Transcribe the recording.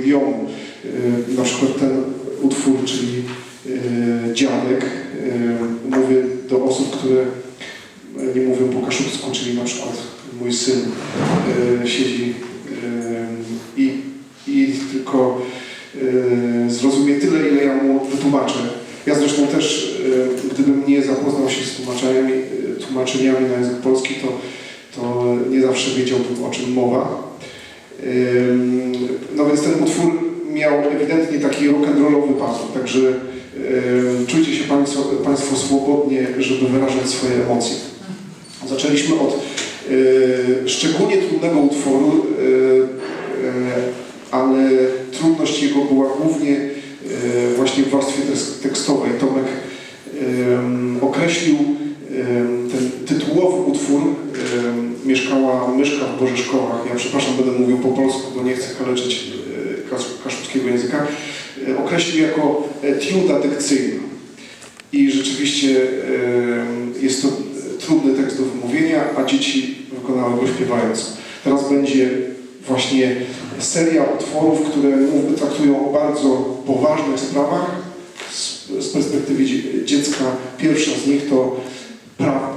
idiomu. Na przykład ten utwór, czyli Dziadek, mówię do osób, które nie mówią po kaszubsku, czyli na przykład mój syn siedzi i tylko zrozumie tyle, ile ja mu wytłumaczę. Ja zresztą też, gdybym nie zapoznał się z tłumaczeniami na język polski, to nie zawsze wiedziałbym, o czym mowa. No więc ten utwór miał ewidentnie taki rock'n'rollowy pasm, także czujcie się Państwo swobodnie, żeby wyrażać swoje emocje. Zaczęliśmy od szczególnie trudnego utworu, ale trudność jego była głównie właśnie w warstwie tekstowej. Tomek określił ten tytułowy utwór Mieszkała myszka w Bożeszkowach. Ja przepraszam, będę mówił po polsku, bo nie chcę kaleczyć kaszubskiego języka. Określił jako etiuda dykcyjna. I rzeczywiście jest to trudny tekst do wymówienia, a dzieci wykonały go śpiewając. Teraz będzie właśnie seria utworów, które traktują o bardzo poważnych sprawach z perspektywy dziecka. Pierwsza z nich to prawo.